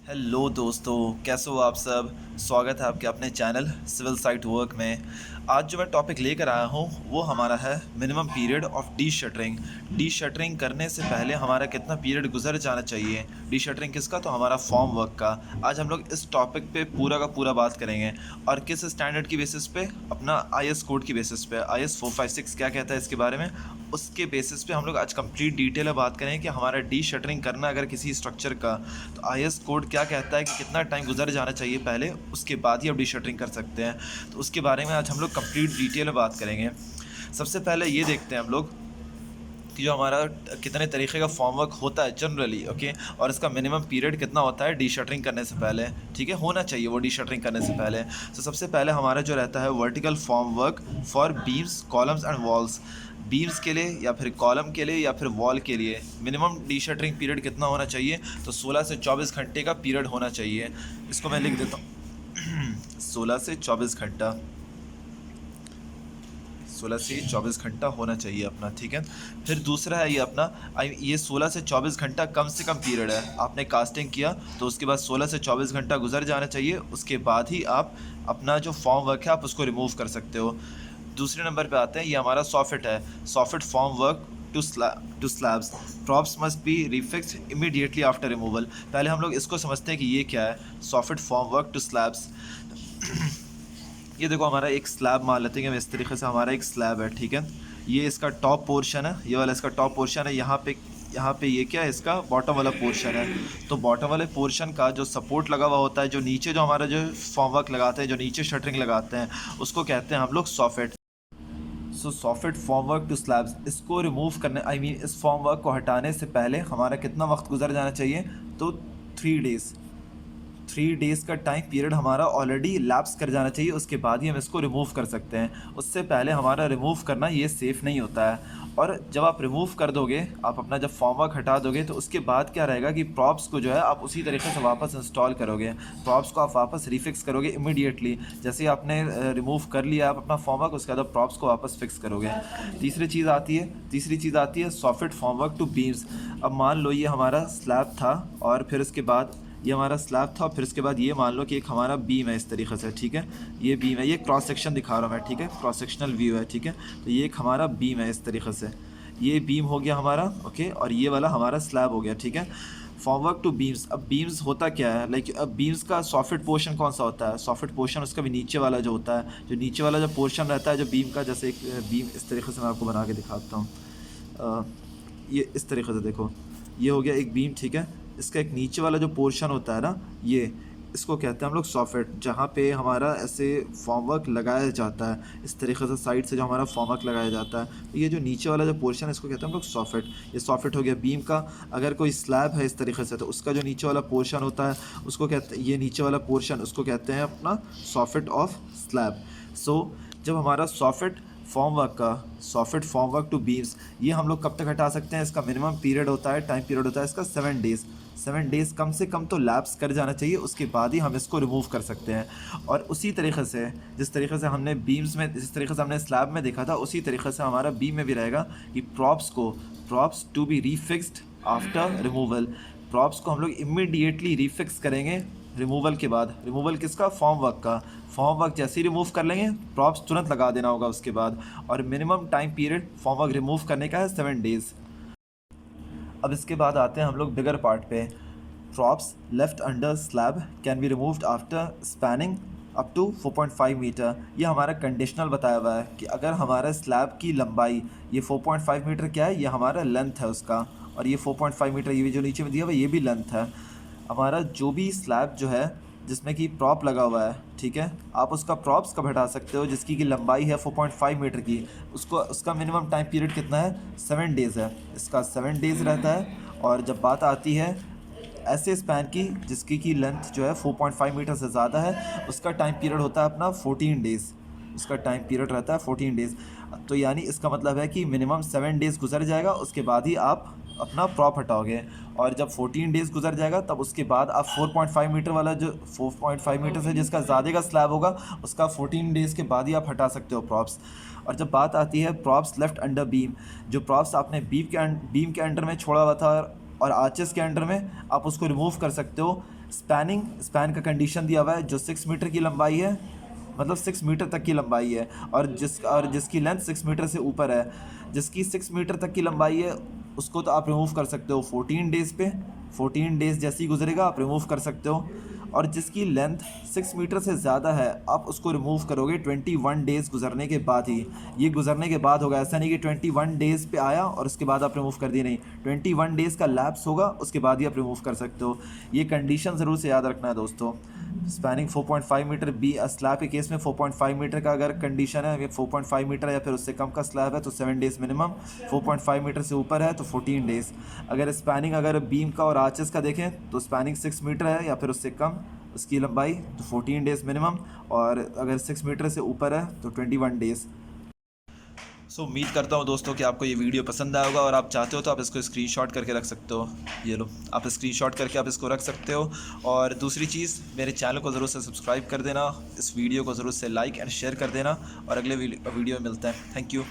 Hello दोस्तों, कैसे हो आप सब। स्वागत है आपके अपने चैनल सिविल साइट वर्क में। आज जो मैं टॉपिक लेकर आया हूँ वो हमारा है minimum period of D shuttering. D shuttering करने से पहले हमारा कितना पीरियड गुजर जाना चाहिए। डी शटरिंग किसका? तो हमारा फॉर्म वर्क का। आज हम लोग इस टॉपिक पे पूरा का पूरा बात करेंगे और किस स्टैंडर्ड की बेसिस पे, अपना आईएस कोड की बेसिस पे, आईएस 456 क्या कहता है इसके बारे में, उसके बेसिस पे हम लोग आज कंप्लीट डिटेल में बात करें कि हमारा डी शटरिंग करना अगर किसी स्ट्रक्चर का, तो आईएस कोड क्या कहता है कि कितना टाइम गुजर जाना चाहिए पहले, उसके बाद ही आप डी शटरिंग कर सकते हैं। तो उसके बारे में आज हम लोग कंप्लीट डिटेल में बात करेंगे। सबसे पहले ये देखते हैं हम लोग कि जो हमारा कितने तरीके का फॉर्म वर्क होता है जनरली, ओके, और इसका मिनिमम पीरियड कितना होता है डी शटरिंग करने से पहले, ठीक है, होना चाहिए वो डी शटरिंग करने से पहले। तो सबसे पहले हमारा जो रहता है vertical form work for beams, columns and walls. Beams के लिए या फिर कॉलम के लिए या फिर वॉल के लिए मिनिमम डी शटरिंग पीरियड कितना होना चाहिए? तो 16 से 24 घंटे का पीरियड होना चाहिए। इसको मैं लिख देता हूँ 16 से 24 घंटा, 16 से 24 घंटा होना चाहिए अपना, ठीक है। फिर दूसरा है ये अपना, ये 16 से 24 घंटा कम से कम पीरियड है। आपने कास्टिंग किया तो उसके बाद 16 से 24 घंटा गुजर जाना चाहिए, उसके बाद ही आप अपना जो फॉर्म वर्क है आप उसको रिमूव कर सकते हो। दूसरे नंबर पे आते हैं, ये हमारा सॉफिट है, soffit formwork to slabs. Props must be refixed immediately after removal. पहले हम लोग इसको समझते हैं कि ये क्या है, soffit formwork to slabs. ये देखो हमारा एक स्लैब मान लेते हैं कि इस तरीके से हमारा एक स्लैब है, ठीक है। ये इसका टॉप पोर्शन है, ये वाला इसका टॉप पोर्शन है। यहाँ पे ये क्या है, इसका बॉटम वाला पोर्शन है। तो बॉटम वाले पोर्शन का जो सपोर्ट लगा हुआ होता है, जो नीचे जो हमारा जो फॉर्म वर्क लगाते हैं, जो नीचे शटरिंग लगाते हैं, उसको कहते हैं हम लोग soffit. So soffit formwork to slabs, इसको रिमूव करने, इस फॉर्म वर्क को हटाने से पहले हमारा कितना वक्त गुजर जाना चाहिए? तो 3 डेज़, 3 डेज़ का टाइम पीरियड हमारा ऑलरेडी लैप्स कर जाना चाहिए, उसके बाद ही हम इसको रिमूव कर सकते हैं। उससे पहले हमारा रिमूव करना ये सेफ़ नहीं होता है। और जब आप रिमूव कर दोगे, आप अपना जब फॉर्म वर्क हटा दोगे, तो उसके बाद क्या रहेगा कि प्रॉप्स को जो है आप उसी तरीके से वापस इंस्टॉल करोगे। प्रॉप्स को आप वापस रिफिक्स करोगे इमीडिएटली, जैसे ही आपने रिमूव कर लिया आप अपना फॉर्म वर्क, उसके बाद आप प्रॉप्स को वापस फिक्स करोगे। तीसरी चीज़ आती है soffit formwork to beams. अब मान लो ये हमारा स्लैब था और फिर उसके बाद ये हमारा स्लैब था, फिर उसके बाद ये मान लो कि एक हमारा बीम है इस तरीके से, ठीक है। ये बीम है, ये क्रॉस सेक्शन दिखा रहा हूँ मैं, ठीक है, क्रॉस सेक्शनल व्यू है, ठीक है। तो ये एक हमारा बीम है इस तरीके से, ये बीम हो गया हमारा, ओके, और ये वाला हमारा स्लैब हो गया, ठीक है। Formwork to beams. अब बीम्स होता क्या है, लाइक अब बीम्स का सॉफिट पोर्शन कौन सा होता है? सॉफिट पोर्शन उसका भी नीचे वाला जो होता है, जो नीचे वाला जो पोर्शन रहता है जो बीम का, जैसे एक बीम इस तरीके से मैं आपको बना के दिखाता हूँ। ये इस तरीके से देखो, ये हो गया एक बीम, ठीक है। इसका एक नीचे वाला जो पोर्शन होता है ना, ये इसको कहते हैं हम लोग सॉफिट, जहाँ पे हमारा ऐसे फॉर्म वर्क लगाया जाता है, इस तरीके से साइड से जो हमारा फॉर्म वर्क लगाया जाता है। तो ये जो नीचे वाला जो पोर्शन है इसको कहते हैं हम लोग सॉफिट। ये सॉफिट हो गया बीम का। अगर कोई स्लैब है इस तरीके से, तो उसका जो नीचे वाला पोर्शन होता है उसको कहते हैं, ये नीचे वाला पोर्शन उसको कहते हैं अपना सॉफिट ऑफ स्लैब। सो जब हमारा soffit formwork to beams, ये हम लोग कब तक हटा सकते हैं? इसका मिनिमम पीरियड होता है, टाइम पीरियड होता है इसका 7 डेज़। 7 डेज़ कम से कम तो लैप्स कर जाना चाहिए, उसके बाद ही हम इसको रिमूव कर सकते हैं। और उसी तरीके से जिस तरीके से हमने बीम्स में, जिस तरीके से हमने स्लैब में देखा था, उसी तरीके से हमारा बीम में भी रहेगा कि props to be refixed after removal. Props को हम लोग इमीडिएटली रीफिक्स करेंगे रिमूवल के बाद। रिमूवल किसका? फॉर्म वर्क का। फॉर्म वर्क जैसे ही रिमूव कर लेंगे, प्रॉप्स तुरंत लगा देना होगा उसके बाद। और minimum time period form work remove करने का है 7 डेज़। अब इसके बाद आते हैं हम लोग बिगर पार्ट पे। Props left under slab can be removed after spanning up to 4.5 metre. ये हमारा कंडीशनल बताया हुआ है कि अगर हमारा स्लैब की लंबाई, ये 4.5 मीटर क्या है, ये हमारा लेंथ है उसका, और ये 4.5 मीटर ये भी जो नीचे में दिया हुआ है ये भी लेंथ है। हमारा जो भी स्लैब जो है जिसमें कि प्रॉप लगा हुआ है, ठीक है, आप उसका प्रॉप्स कब हटा सकते हो? जिसकी की लंबाई है 4.5 मीटर की, उसका मिनिमम टाइम पीरियड कितना है? 7 डेज़ है, इसका 7 डेज़ रहता है। और जब बात आती है ऐसे स्पैन की जिसकी की लेंथ जो है 4.5 मीटर से ज़्यादा है, उसका टाइम पीरियड होता है अपना 14 डेज़। उसका टाइम पीरियड रहता है 14 डेज़। तो यानी इसका मतलब है कि मिनिमम 7 डेज़ गुजर जाएगा, उसके बाद ही आप अपना प्रॉप हटाओगे। और जब 14 डेज़ गुजर जाएगा तब उसके बाद आप 4.5 मीटर वाला, जो 4.5 मीटर से जिसका ज़्यादा का स्लैब होगा, उसका 14 डेज़ के बाद ही आप हटा सकते हो प्रॉप्स। और जब बात आती है प्रॉप्स लेफ्ट अंडर बीम, जो प्रॉप्स आपने बीम के अंडर में छोड़ा हुआ था और आर्चेस के अंडर में आप उसको रिमूव कर सकते हो। स्पैन का कंडीशन दिया हुआ है जो 6 मीटर की लंबाई है, मतलब 6 मीटर तक की लंबाई है, और जिसकी लेंथ 6 मीटर से ऊपर है, जिसकी 6 मीटर तक की लंबाई है उसको तो आप रिमूव कर सकते हो 14 डेज़ पे। 14 डेज़ जैसे ही गुजरेगा आप रिमूव कर सकते हो। और जिसकी लेंथ 6 मीटर से ज़्यादा है आप उसको रिमूव करोगे 21 डेज़ गुजरने के बाद ही। ये गुजरने के बाद होगा, ऐसा नहीं कि 21 डेज़ पे आया और उसके बाद आप रिमूव कर दिए, नहीं, 21 डेज़ का लैप्स होगा उसके बाद ही आप रिमूव कर सकते हो। ये कंडीशन ज़रूर से याद रखना है दोस्तों। स्पैनिंग 4.5 मीटर बी स्लैब के केस में 4.5 मीटर का अगर कंडीशन है, 4.5 मीटर या फिर उससे कम का स्लैब है तो 7 डेज़ मिनिमम, 4.5 मीटर से ऊपर है तो 14 डेज़। अगर स्पैनिंग अगर बीम का और आर्चेस का देखें तो स्पैनिंग 6 मीटर है या फिर उससे कम उसकी लंबाई तो 14 डेज़ मिनिमम, और अगर 6 मीटर से ऊपर है तो 21 डेज़। सो उम्मीद करता हूँ दोस्तों कि आपको ये वीडियो पसंद आया होगा, और आप चाहते हो तो आप इसको स्क्रीनशॉट करके रख सकते हो। ये लो, आप स्क्रीनशॉट करके आप इसको रख सकते हो। और दूसरी चीज़, मेरे चैनल को ज़रूर से सब्सक्राइब कर देना, इस वीडियो को ज़रूर से लाइक एंड शेयर कर देना, और अगले वीडियो में मिलते हैं। Thank you.